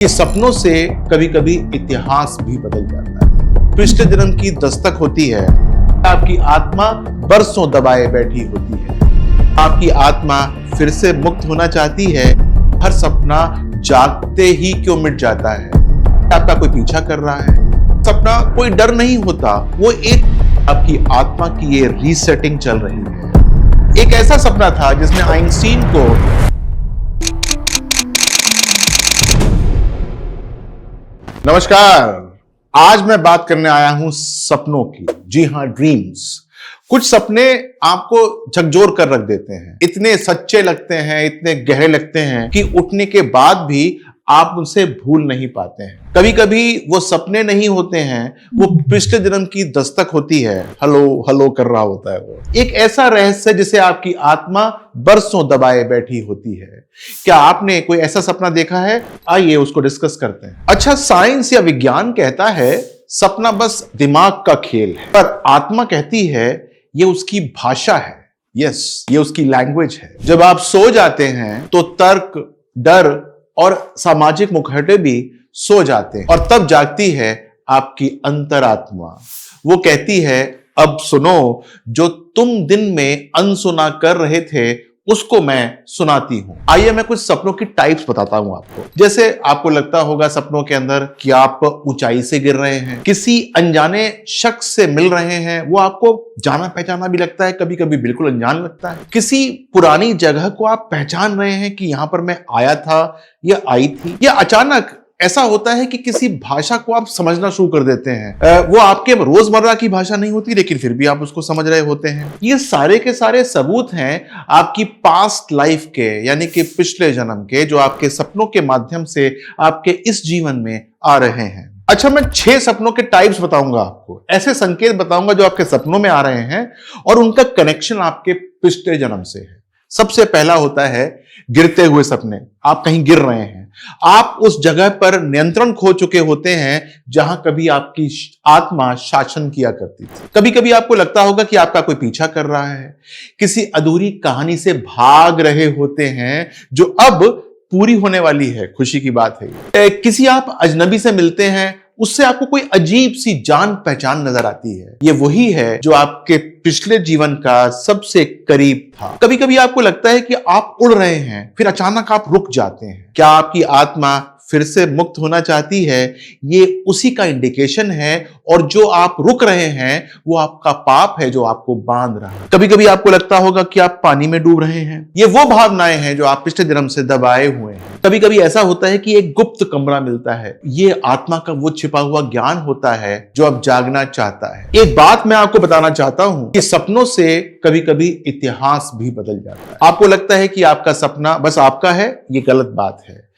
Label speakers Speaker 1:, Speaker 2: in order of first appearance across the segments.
Speaker 1: कि सपनों से कभी कभी इतिहास भी बदल जाता है। पिछले जन्म की दस्तक होती है। आपकी आत्मा बरसों दबाए बैठी होती है। आपकी आत्मा फिर से मुक्त होना चाहती है। हर सपना जागते ही क्यों मिट जाता है? आपका कोई पीछा कर रहा है। सपना कोई डर नहीं होता, वो एक आपकी आत्मा की ये रीसेटिंग चल रही है। एक ऐसा सपना था जिसने आइंस्टीन को नमस्कार। आज मैं बात करने आया हूं सपनों की। जी हां, ड्रीम्स। कुछ सपने आपको झकझोर कर रख देते हैं, इतने सच्चे लगते हैं, इतने गहरे लगते हैं कि उठने के बाद भी आप उनसे भूल नहीं पाते हैं। कभी कभी वो सपने नहीं होते हैं, वो पिछले जन्म की दस्तक होती है। हेलो हेलो कर रहा होता है वो। एक ऐसा रहस्य जिसे आपकी आत्मा बरसों दबाए बैठी होती है। क्या आपने कोई ऐसा सपना देखा है? आइए उसको डिस्कस करते हैं। अच्छा, साइंस या विज्ञान कहता है सपना बस दिमाग का खेल है, पर आत्मा कहती है ये उसकी भाषा है। यस, ये उसकी लैंग्वेज है। जब आप सो जाते हैं तो तर्क, डर और सामाजिक मुखौटे भी सो जाते हैं, और तब जागती है आपकी अंतरात्मा। वो कहती है अब सुनो, जो तुम दिन में अनसुना कर रहे थे उसको मैं सुनाती हूं। आइए मैं कुछ सपनों की टाइप्स बताता हूं आपको। जैसे आपको लगता होगा सपनों के अंदर कि आप ऊंचाई से गिर रहे हैं, किसी अनजाने शख्स से मिल रहे हैं, वो आपको जाना पहचाना भी लगता है, कभी कभी बिल्कुल अनजान लगता है। किसी पुरानी जगह को आप पहचान रहे हैं कि यहां पर मैं आया था या आई थी, या अचानक ऐसा होता है कि किसी भाषा को आप समझना शुरू कर देते हैं। वो आपके रोजमर्रा की भाषा नहीं होती, लेकिन फिर भी आप उसको समझ रहे होते हैं। ये सारे के सारे सबूत हैं आपकी पास्ट लाइफ के, यानी कि पिछले जन्म के, जो आपके सपनों के माध्यम से आपके इस जीवन में आ रहे हैं। अच्छा, मैं 6 सपनों के टाइप्स बताऊंगा आपको, ऐसे संकेत बताऊंगा जो आपके सपनों में आ रहे हैं और उनका कनेक्शन आपके पिछले जन्म से है। सबसे पहला होता है गिरते हुए सपने। आप कहीं गिर रहे हैं, आप उस जगह पर नियंत्रण खो चुके होते हैं जहां कभी आपकी आत्मा शासन किया करती थी। कभी कभी आपको लगता होगा कि आपका कोई पीछा कर रहा है, किसी अधूरी कहानी से भाग रहे होते हैं जो अब पूरी होने वाली है। खुशी की बात है। किसी आप अजनबी से मिलते हैं, उससे आपको कोई अजीब सी जान पहचान नजर आती है। ये वही है जो आपके पिछले जीवन का सबसे करीब था। कभी कभी आपको लगता है कि आप उड़ रहे हैं, फिर अचानक आप रुक जाते हैं। क्या आपकी आत्मा फिर से मुक्त होना चाहती है? ये उसी का इंडिकेशन है, और जो आप रुक रहे हैं वो आपका पाप है जो आपको बांध रहा है। कभी कभी आपको लगता होगा कि आप पानी में डूब रहे हैं। ये वो भावनाएं हैं जो आप पिछले जन्म से दबाए हुए हैं। कभी कभी ऐसा होता है कि एक गुप्त कमरा मिलता है। ये आत्मा का वो छिपा हुआ ज्ञान होता है जो अब जागना चाहता है। एक बात मैं आपको बताना चाहता हूं कि सपनों से कभी कभी इतिहास भी बदल जाता है। आपको लगता है कि आपका सपना बस आपका है, ये गलत बात है।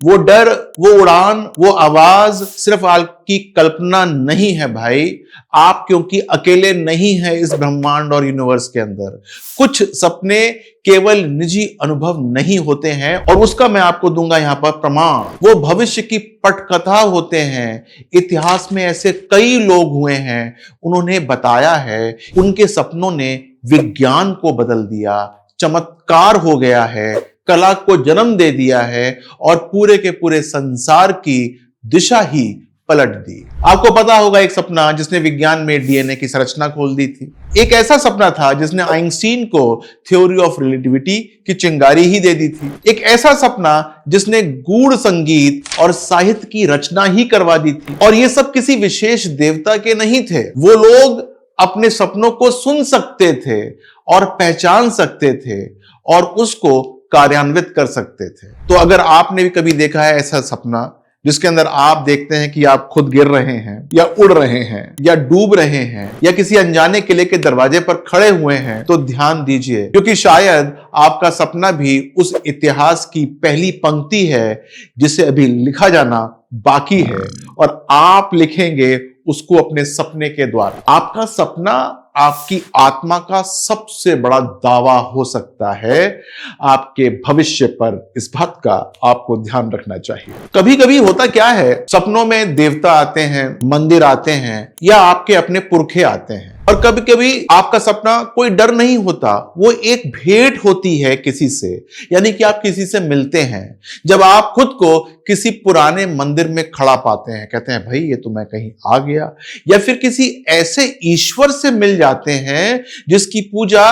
Speaker 1: वो डर, वो उड़ान, वो आवाज सिर्फ आपकी कल्पना नहीं है भाई। आप क्योंकि अकेले नहीं हैं इस ब्रह्मांड और यूनिवर्स के अंदर। कुछ सपने केवल निजी अनुभव नहीं होते हैं, और उसका मैं आपको दूंगा यहां पर प्रमाण। वो भविष्य की पटकथा होते हैं। इतिहास में ऐसे कई लोग हुए हैं, उन्होंने बताया है, उनके सपनों ने विज्ञान को बदल दिया, चमत्कार हो गया है, कला को जन्म दे दिया है, और पूरे के पूरे संसार की दिशा ही पलट दी। आपको पता होगा एक सपना जिसने विज्ञान में डीएनए की संरचना खोल दी थी। एक ऐसा सपना था जिसने आइंस्टीन को थ्योरी ऑफ रिलेटिविटी की चिंगारी ही दे दी थी। एक ऐसा सपना जिसने गूढ़ संगीत और साहित्य की रचना ही करवा दी थी। और ये सब किसी विशेष देवता के नहीं थे। वो लोग अपने सपनों को सुन सकते थे और पहचान सकते थे और उसको कार्यान्वित कर सकते थे। तो अगर आपने भी कभी देखा है ऐसा सपना जिसके अंदर आप देखते हैं कि आप खुद गिर रहे हैं, या उड़ रहे हैं, या डूब रहे हैं, या किसी अनजाने किले के दरवाजे पर खड़े हुए हैं, तो ध्यान दीजिए, क्योंकि शायद आपका सपना भी उस इतिहास की पहली पंक्ति है जिसे अभी लिखा जाना बाकी है, और आप लिखेंगे उसको अपने सपने के द्वारा। आपका सपना आपकी आत्मा का सबसे बड़ा दावा हो सकता है आपके भविष्य पर। इस बात का आपको ध्यान रखना चाहिए। कभी कभी होता क्या है, सपनों में देवता आते हैं, मंदिर आते हैं, या आपके अपने पुरखे आते हैं, और कभी कभी आपका सपना कोई डर नहीं होता, वो एक भेंट होती है किसी से, यानी कि आप किसी से मिलते हैं। जब आप खुद को किसी पुराने मंदिर में खड़ा पाते हैं, कहते हैं भाई ये तो मैं कहीं आ गया, या फिर किसी ऐसे ईश्वर से मिल जाते हैं जिसकी पूजा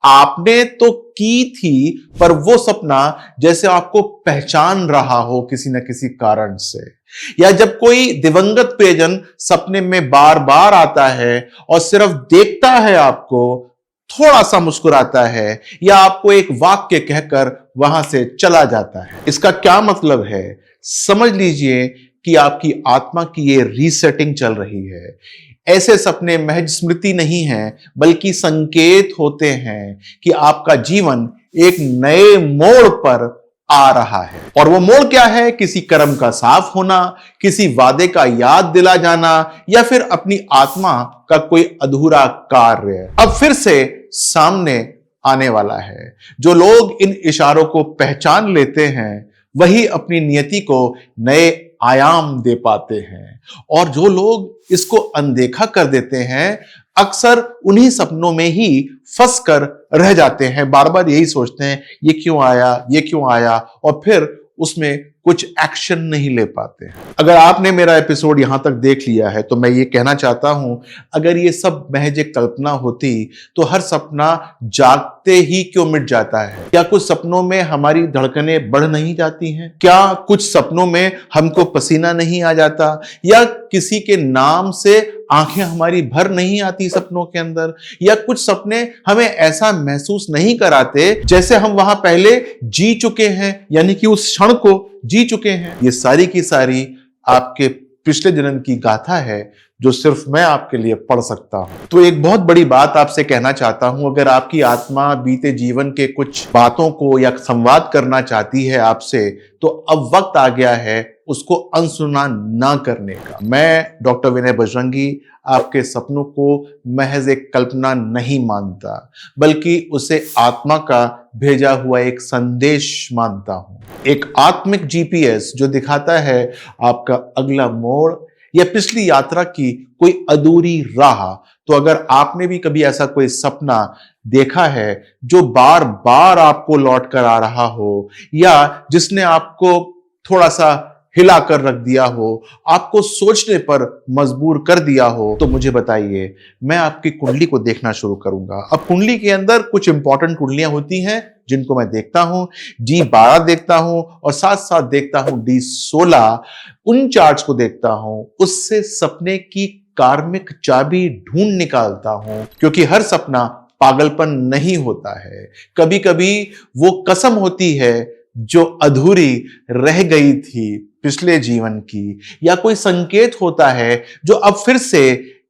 Speaker 1: आपने तो की थी, पर वो सपना जैसे आपको पहचान रहा हो किसी न किसी कारण से। या जब कोई दिवंगत प्रियजन सपने में बार बार आता है और सिर्फ देखता है आपको, थोड़ा सा मुस्कुराता है या आपको एक वाक्य कहकर वहां से चला जाता है। इसका क्या मतलब है? समझ लीजिए कि आपकी आत्मा की ये रीसेटिंग चल रही है। ऐसे सपने महज स्मृति नहीं है, बल्कि संकेत होते हैं कि आपका जीवन एक नए मोड़ पर आ रहा है। और वो मोड़ क्या है? किसी कर्म का साफ होना, किसी वादे का याद दिला जाना, या फिर अपनी आत्मा का कोई अधूरा कार्य अब फिर से सामने आने वाला है। जो लोग इन इशारों को पहचान लेते हैं वही अपनी नियति को नए आयाम दे पाते हैं, और जो लोग इसको अनदेखा कर देते हैं अक्सर उन्हीं सपनों में ही फंस कर रह जाते हैं। बार बार यही सोचते हैं ये क्यों आया, ये क्यों आया, और फिर उसमें कुछ एक्शन नहीं ले पाते। अगर आपने मेरा एपिसोड यहां तक देख लिया है तो मैं ये कहना चाहता हूं, अगर ये सब महज एक कल्पना होती तो हर सपना जागते ही क्यों मिट जाता है? क्या कुछ सपनों में हमारी धड़कनें बढ़ नहीं जाती हैं? क्या कुछ सपनों में हमको पसीना नहीं आ जाता? या किसी के नाम से आंखें हमारी भर नहीं आती सपनों के अंदर? या कुछ सपने हमें ऐसा महसूस नहीं कराते जैसे हम वहां पहले जी चुके हैं, यानी कि उस क्षण को जी चुके हैं? ये सारी की सारी आपके पिछले जन्म की गाथा है जो सिर्फ मैं आपके लिए पढ़ सकता हूं। तो एक बहुत बड़ी बात आपसे कहना चाहता हूं, अगर आपकी आत्मा बीते जीवन के कुछ बातों को या संवाद करना चाहती है आपसे, तो अब वक्त आ गया है उसको अनसुना ना करने का। मैं डॉक्टर विनय बजरंगी आपके सपनों को महज एक कल्पना नहीं मानता, बल्कि उसे आत्मा का भेजा हुआ एक संदेश मानता हूं, एक आत्मिक जीपीएस जो दिखाता है आपका अगला मोड़ या पिछली यात्रा की कोई अधूरी राह। तो अगर आपने भी कभी ऐसा कोई सपना देखा है जो बार बार आपको लौट कर आ रहा हो, या जिसने आपको थोड़ा सा हिला कर रख दिया हो, आपको सोचने पर मजबूर कर दिया हो, तो मुझे बताइए, मैं आपकी कुंडली को देखना शुरू करूंगा। अब कुंडली के अंदर कुछ इंपॉर्टेंट कुंडलियां होती हैं जिनको मैं देखता हूं, D12 देखता हूं और साथ साथ देखता हूं D16। उन चार्ट्स को देखता हूं, उससे सपने की कार्मिक चाबी ढूंढ निकालता हूं, क्योंकि हर सपना पागलपन नहीं होता है। कभी कभी वो कसम होती है जो अधूरी रह गई थी पिछले जीवन की, या कोई संकेत होता है जो अब फिर से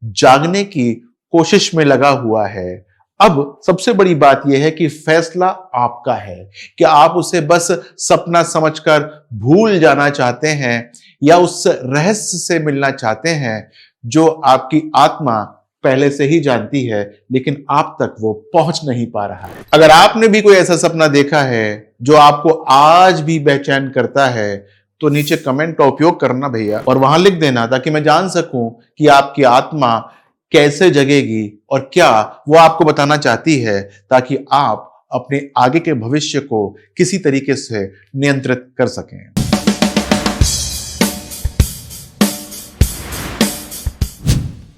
Speaker 1: जागने की कोशिश में लगा हुआ है। अब सबसे बड़ी बात यह है कि फैसला आपका है कि आप उसे बस सपना समझकर भूल जाना चाहते हैं, या उस रहस्य से मिलना चाहते हैं जो आपकी आत्मा पहले से ही जानती है, लेकिन आप तक वो पहुंच नहीं पा रहा है। अगर आपने भी कोई ऐसा सपना देखा है जो आपको आज भी बेचैन करता है, तो नीचे कमेंट का उपयोग करना भैया, और वहां लिख देना ताकि मैं जान सकूं कि आपकी आत्मा कैसे जगेगी और क्या वो आपको बताना चाहती है, ताकि आप अपने आगे के भविष्य को किसी तरीके से नियंत्रित कर सकें।